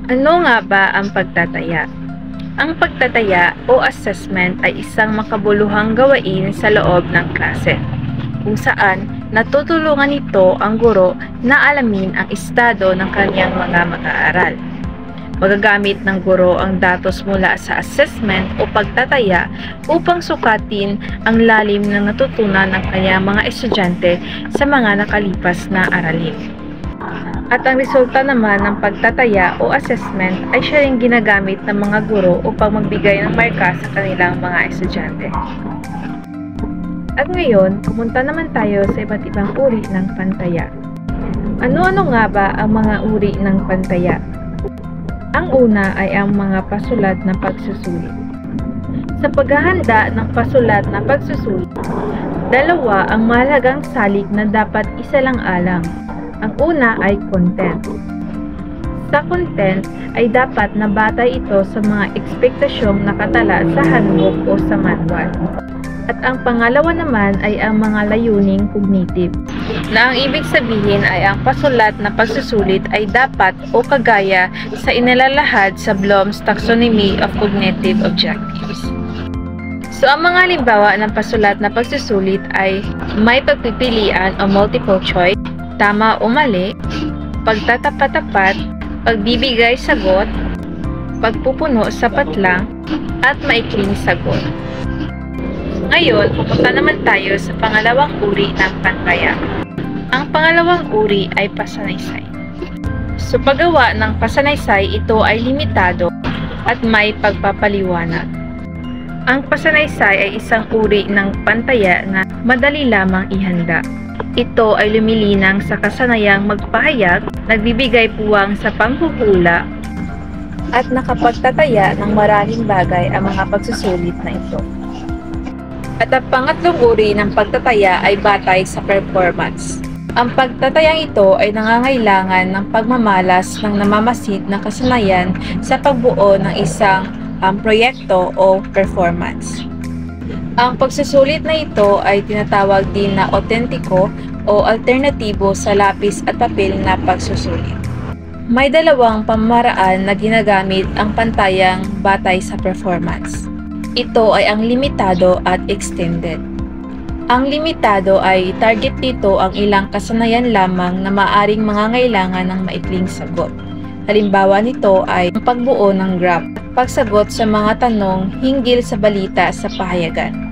Ano nga ba ang pagtataya? Ang pagtataya o assessment ay isang makabuluhang gawain sa loob ng klase, kung saan natutulungan nito ang guro na alamin ang estado ng kanyang mga mag-aaral. Magagamit ng guro ang datos mula sa assessment o pagtataya upang sukatin ang lalim ng natutunan ng kanyang mga estudyante sa mga nakalipas na aralin. At ang resulta naman ng pagtataya o assessment ay siya ring ginagamit ng mga guro upang magbigay ng marka sa kanilang mga estudyante. At ngayon, pumunta naman tayo sa iba't ibang uri ng pantaya. Ano-ano nga ba ang mga uri ng pantaya? Ang una ay ang mga pasulat na pagsusulit. Sa paghahanda ng pasulat na pagsusulit, dalawa ang mahalagang salik na dapat isa lang alang. Ang una ay content. Sa content ay dapat nabatay ito sa mga ekspektasyong nakatala sa handbook o sa manual. At ang pangalawa naman ay ang mga layuning cognitive, na ang ibig sabihin ay ang pasulat na pagsusulit ay dapat o kagaya sa inilalahad sa Bloom's Taxonomy of Cognitive Objectives. So, ang mga halimbawa ng pasulat na pagsusulit ay may pagpipilian o multiple choice, tama o mali, pagtatapat-tapat, pagbibigay sagot, pagpupuno sa patlang, at maikling sagot. Ngayon, pupunta naman tayo sa pangalawang uri ng pantaya. Ang pangalawang uri ay pasanaysay. Sa paggawa ng pasanaysay, ito ay limitado at may pagpapaliwanag. Ang pasanaysay ay isang uri ng pantaya na madali lamang ihanda. Ito ay lumilinang sa kasanayang magpahayag, nagbibigay puwang sa panghuhula, at nakapagtataya ng maraming bagay ang mga pagsusulit na ito. At ang pangatlong uri ng pagtataya ay batay sa performance. Ang pagtatayang ito ay nangangailangan ng pagmamalas ng namamasid na kasanayan sa pagbuo ng isang proyekto o performance. Ang pagsusulit na ito ay tinatawag din na otentiko o alternatibo sa lapis at papel na pagsusulit. May dalawang pamamaraan na ginagamit ang pantayang batay sa performance. Ito ay ang limitado at extended. Ang limitado ay target dito ang ilang kasanayan lamang na maaring mangangailangan ng maikling sagot. Halimbawa nito ay ang pagbuo ng graph, pagsagot sa mga tanong hinggil sa balita sa pahayagan.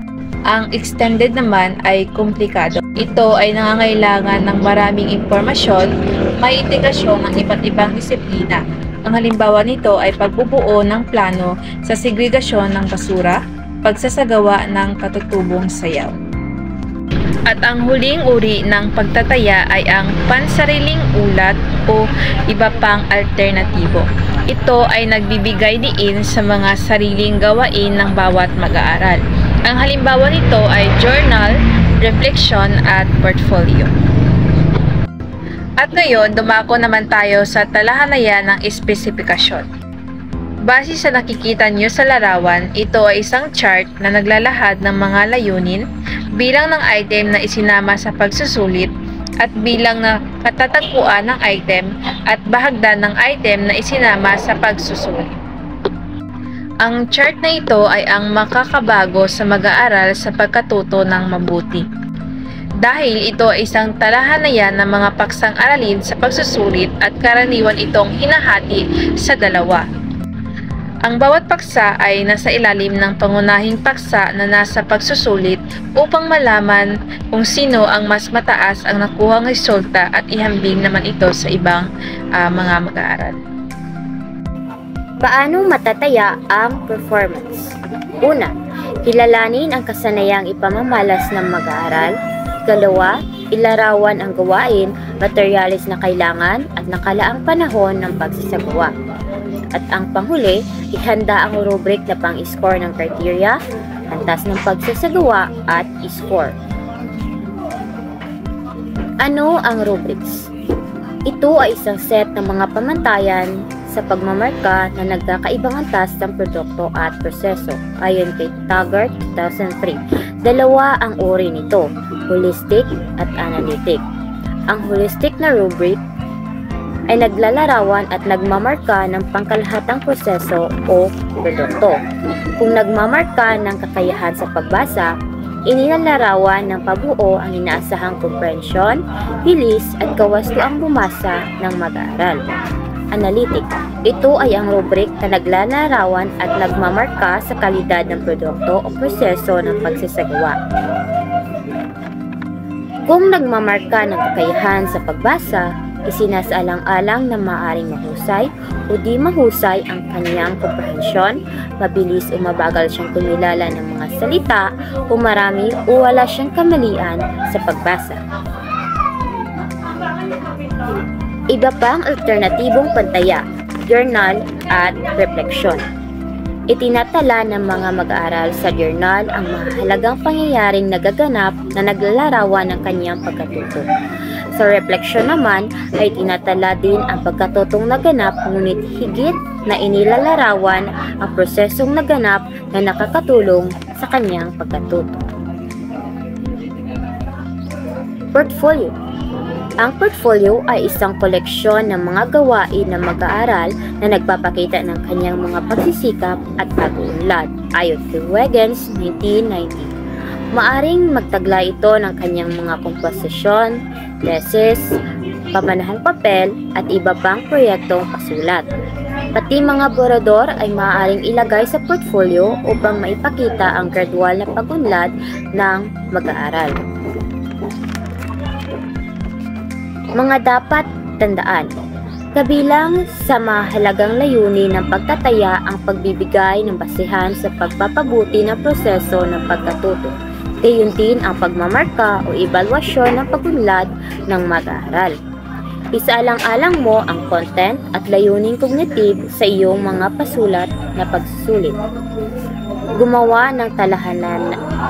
Ang extended naman ay komplikado. Ito ay nangangailangan ng maraming impormasyon, may integrasyon ng iba't ibang disiplina. Ang halimbawa nito ay pagbubuo ng plano sa segregasyon ng basura, pagsasagawa ng katutubong sayaw. At ang huling uri ng pagtataya ay ang pansariling ulat o iba pang alternatibo. Ito ay nagbibigay diin sa mga sariling gawain ng bawat mag-aaral. Ang halimbawa nito ay journal, reflection at portfolio. At ngayon, dumako naman tayo sa talahanayan ng espesifikasyon. Base sa nakikita nyo sa larawan, ito ay isang chart na naglalahad ng mga layunin, bilang ng item na isinama sa pagsusulit, at bilang na katatagpuan ng item at bahagdan ng item na isinama sa pagsusulit. Ang chart na ito ay ang makakabago sa mag-aaral sa pagkatuto ng mabuti. Dahil ito ay isang talahanayan ng mga paksang aralin sa pagsusulit at karaniwan itong hinahati sa dalawa. Ang bawat paksa ay nasa ilalim ng pangunahing paksa na nasa pagsusulit upang malaman kung sino ang mas mataas ang nakuhang resulta at ihambing naman ito sa ibang mga mag-aaral. Paano matataya ang performance? Una, kilalanin ang kasanayang ipamamalas ng mag-aaral. Ikalawa, ilarawan ang gawain, materyales na kailangan at nakalaang panahon ng pagsasagawa. At ang panghuli, ihanda ang rubric na pang-score ng criteria, antas ng pagsasagawa at score. Ano ang rubrics? Ito ay isang set ng mga pamantayan sa pagmamarka na nagkakaibang antas ng produkto at proseso ayon kay Taggart 2003. Dalawa ang uri nito, holistic at analytic. Ang holistic na rubric ay naglalarawan at nagmamarka ng pangkalahatang proseso o produkto. Kung nagmamarka ng kakayahan sa pagbasa, inilalarawan ng pabuo ang inaasahang komprehensyon, bilis at kawastuang bumasa ng mag-aaral. Analytic. Ito ay ang rubric na naglalarawan at nagmamarka sa kalidad ng produkto o proseso ng pagsasagawa. Kung nagmamarka ng kakayahan sa pagbasa, isinasaalang-alang na maaaring mahusay o di mahusay ang kaniyang komprehensyon, mabilis o mabagal siyang kumilala ng mga salita o marami o wala siyang kamalian sa pagbasa. Iba pang alternatibong pantaya, journal at refleksyon. Itinatala ng mga mag-aaral sa journal ang mahalagang pangyayaring nagaganap na naglalarawan ng kanyang pagkatuto. Sa refleksyon naman ay tinatala din ang pagkatutong naganap ngunit higit na inilalarawan ang prosesong naganap na nakakatulong sa kanyang pagkatuto. Portfolio. Ang portfolio ay isang koleksyon ng mga gawain ng mag-aaral na nagpapakita ng kanyang mga pagsisikap at pag-uunlad ayon kay Huygens 1990. Maaring magtagla ito ng kanyang mga komposisyon, thesis, pamanahong papel at iba pang proyektong pasulat. Pati mga borador ay maaaring ilagay sa portfolio upang maipakita ang gradual na pag-unlad ng mag-aaral. Mga dapat tandaan. Kabilang sa mahalagang layunin ng pagtataya ang pagbibigay ng basihan sa pagpapabuti ng proseso ng pagkatuto. Gayon din ang pagmamarka o ebalwasyon ng pag-unlad ng mag-aaral. Isaalang-alang mo ang content at layunin kognitive sa iyong mga pasulat na pagsusulit. Gumawa ng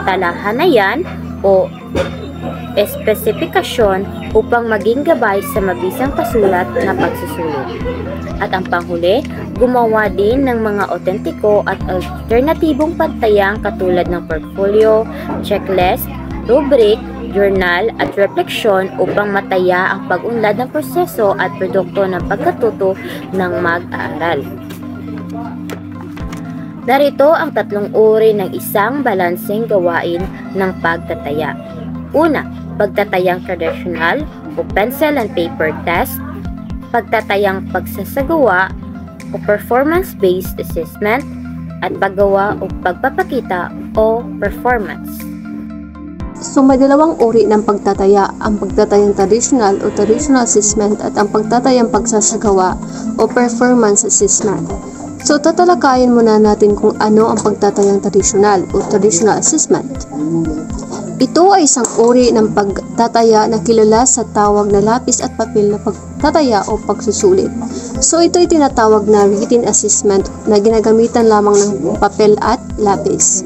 talahanayan o espesipikasyon upang maging gabay sa mabisang pasulat na pagsusulit. At ang panghuli, gumawa din ng mga otentiko at alternatibong pantayang katulad ng portfolio, checklist, rubric, journal at refleksyon upang mataya ang pag-unlad ng proseso at produkto ng pagkatuto ng mag-aaral. Narito ang tatlong uri ng isang balanseng gawain ng pagtataya. Una, pagtatayang traditional o pencil and paper test, pagtatayang pagsasagawa o performance-based assessment, at paggawa o pagpapakita o performance. So may dalawang uri ng pagtataya, ang pagtatayang traditional o traditional assessment at ang pagtatayang pagsasagawa o performance assessment. So tatalakayin muna natin kung ano ang pagtatayang traditional o traditional assessment. Ito ay isang uri ng pagtataya na kilala sa tawag na lapis at papel na pagtataya o pagsusulit. So ito ay tinatawag na written assessment na ginagamitan lamang ng papel at lapis.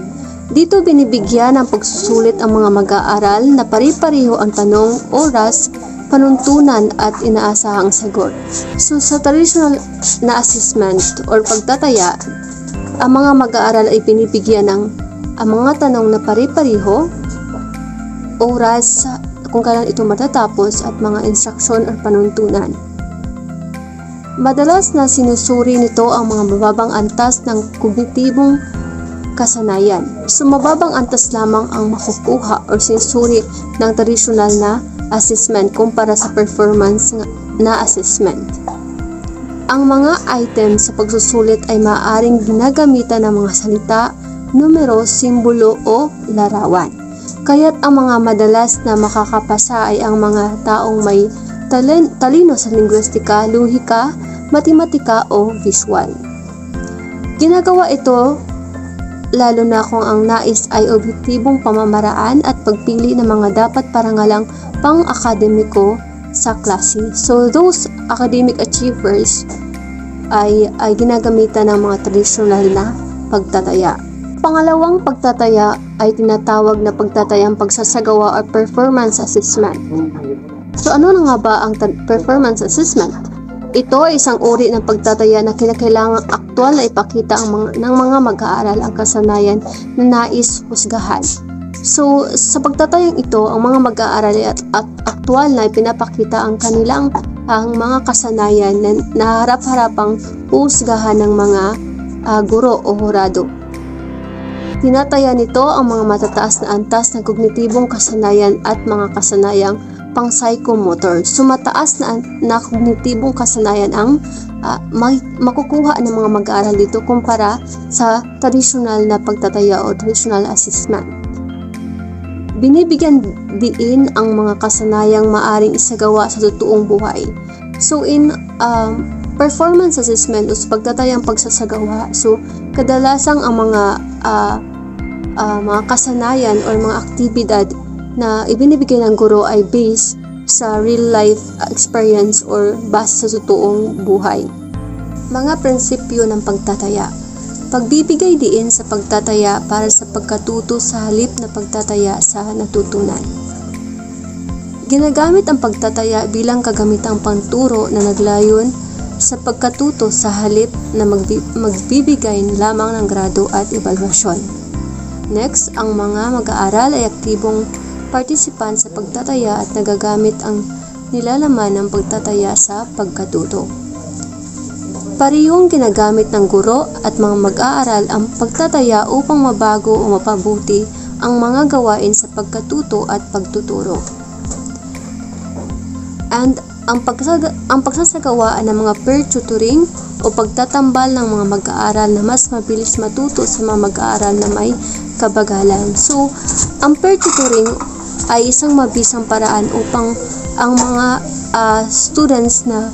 Dito binibigyan ng pagsusulit ang mga mag-aaral na pari-pareho ang tanong, oras, panuntunan at inaasahang sagot. So sa traditional na assessment or pagtataya, ang mga mag-aaral ay binibigyan ng ang mga tanong na pari-pareho, oras kung kailan ito matatapos at mga instruksyon o panuntunan. Madalas na sinusuri nito ang mga mababang antas ng kognitibong kasanayan. So mababang antas lamang ang makukuha o sinusuri ng traditional na assessment kumpara sa performance na assessment. Ang mga items sa pagsusulit ay maaaring ginagamitan ng mga salita, numero, simbolo o larawan. Kaya't ang mga madalas na makakapasa ay ang mga taong may talino sa linguistika, luhika, matematika o visual. Ginagawa ito lalo na kung ang nais ay objektibong pamamaraan at pagpili ng mga dapat parangalang pang-akademiko sa klase. So those academic achievers ay ginagamitan ng mga traditional na pagtataya. Pangalawang pagtataya ay tinatawag na pagtatayang pagsasagawa o performance assessment. So ano na nga ba ang performance assessment? Ito ay isang uri ng pagtataya na kinakailangang aktwal na ipakita ng mga mag-aaral ang kasanayan na nais husgahan. So, sa pagtatayang ito, ang mga mag-aaral at aktual na pinapakita ang mga kasanayan na naharap-harapang husgahan ng mga guro o hurado. Tinataya nito ang mga matataas na antas ng kognitibong kasanayan at mga kasanayang pang-psychomotor. So, mataas na kognitibong kasanayan ang makukuha ng mga mag-aaral dito kumpara sa tradisyonal na pagtataya o traditional assessment. Binibigyan diin ang mga kasanayang maaring isagawa sa totoong buhay. So, in performance assessment o sa pagtatayang pagsasagawa, so kadalasang ang mga kasanayan o mga aktibidad na ibinibigay ng guro ay based sa real life experience or base sa totoong buhay. Mga prinsipyo ng pagtataya. Pagbibigay diin sa pagtataya para sa pagkatuto sa halip na pagtataya sa natutunan. Ginagamit ang pagtataya bilang kagamitang panturo na naglayon sa pagkatuto sa halip na magbibigay lamang ng grado at evaluasyon. Next, ang mga mag-aaral ay aktibong participant sa pagtataya at nagagamit ang nilalaman ng pagtataya sa pagkatuto. Parehong ginagamit ng guro at mga mag-aaral ang pagtataya upang mabago o mapabuti ang mga gawain sa pagkatuto at pagtuturo. And ang pagsasagawaan ng mga peer tutoring o pagtatambal ng mga mag-aaral na mas mabilis matuto sa mga mag-aaral na may kabagalan. So, ang peer tutoring ay isang mabisang paraan upang ang mga students na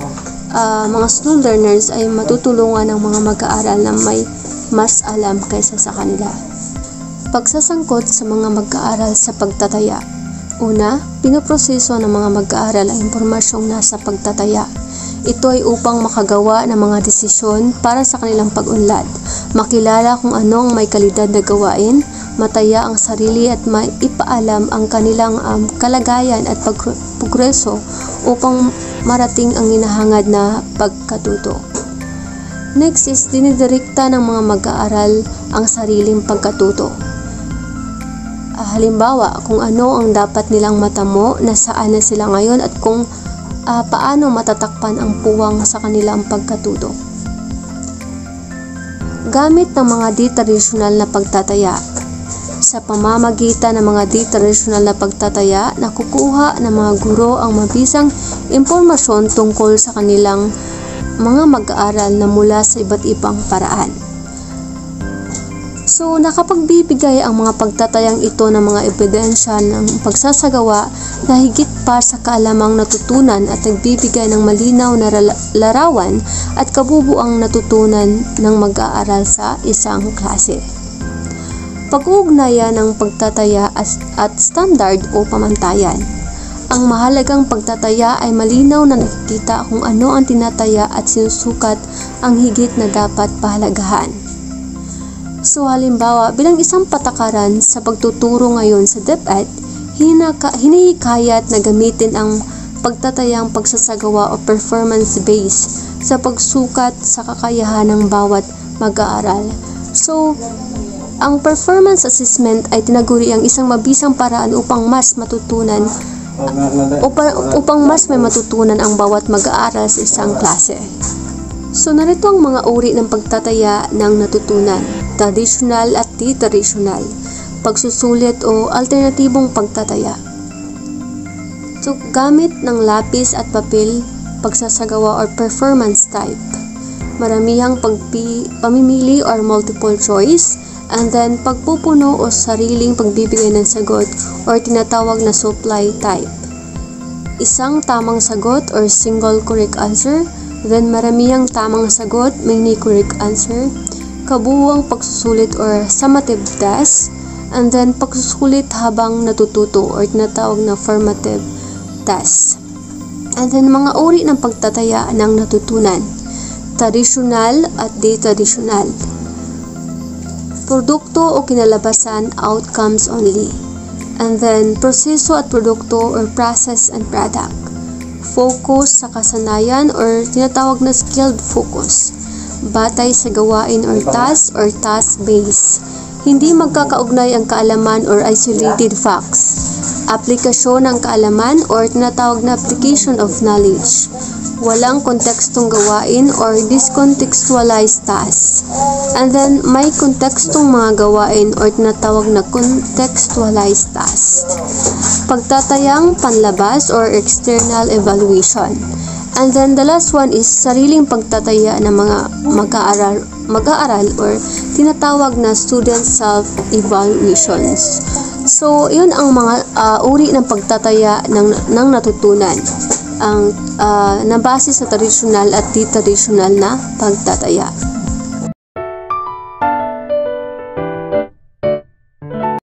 mga school learners ay matutulungan ng mga mag-aaral na may mas alam kaysa sa kanila. Pagsasangkot sa mga mag-aaral sa pagtataya. Una, pinoproseso ng mga mag-aaral ang impormasyong nasa pagtataya. Ito ay upang makagawa ng mga desisyon para sa kanilang pag-unlad, makilala kung ano ang may kalidad na gawain, mataya ang sarili at maipaalam ang kanilang kalagayan at progreso upang marating ang hinahangad na pagkatuto. Next is dinidirekta ng mga mag-aaral ang sariling pagkatuto. Halimbawa, kung ano ang dapat nilang matamo, nasaan na sila ngayon at kung paano matatakpan ang puwang sa kanilang pagkatuto. Gamit ng mga di-tradisyonal na pagtataya. Sa pamamagitan ng mga di-tradisyonal na pagtataya, nakukuha ng mga guro ang mabisang impormasyon tungkol sa kanilang mga mag-aaral na mula sa iba't ibang paraan. So, nakapagbibigay ang mga pagtatayang ito ng mga ebidensya ng pagsasagawa na higit pa sa kaalamang natutunan at nagbibigay ng malinaw na larawan at kabubuang natutunan ng mag-aaral sa isang klase. Pag-uugnayan ng pagtataya at standard o pamantayan. Ang mahalagang pagtataya ay malinaw na nakikita kung ano ang tinataya at sinusukat ang higit na dapat pahalagahan. So, halimbawa, bilang isang patakaran sa pagtuturo ngayon sa DepEd, hinihikayat na gamitin ang pagtatayang pagsasagawa o performance-based sa pagsukat sa kakayahan ng bawat mag-aaral. So, ang performance assessment ay tinaguri ang isang mabisang paraan upang mas may matutunan ang bawat mag-aaral sa isang klase. So, narito ang mga uri ng pagtataya ng natutunan, traditional at di-traditional, pagsusulit o alternatibong pagtataya. So, gamit ng lapis at papel, pagsasagawa or performance type, maramihang pamimili or multiple choice, and then pagpupuno o sariling pagbibigay ng sagot or tinatawag na supply type. Isang tamang sagot or single correct answer, then maramihang tamang sagot, many correct answer, kabuuang pagsusulit or summative test, and then pagsusulit habang natututo or tinatawag na formative test. And then mga uri ng pagtataya ng natutunan, traditional at di-traditional. Produkto o kinalabasan, outcomes only. And then proseso at produkto or process and product. Focus sa kasanayan or tinatawag na skilled focus. Batay sa gawain or task-based. Hindi magkakaugnay ang kaalaman or isolated facts. Aplikasyon ng kaalaman or tinatawag na application of knowledge. Walang kontekstong gawain or discontextualized tasks. And then, may kontekstong mga gawain or tinatawag na contextualized tasks. Pagtatayang panlabas or external evaluation. And then, the last one is sariling pagtataya ng mga mag-aaral or tinatawag na student self-evaluations. So, yun ang mga uri ng pagtataya ng natutunan. Ang nabase sa tradisyonal at di-tradisyonal na pagtataya.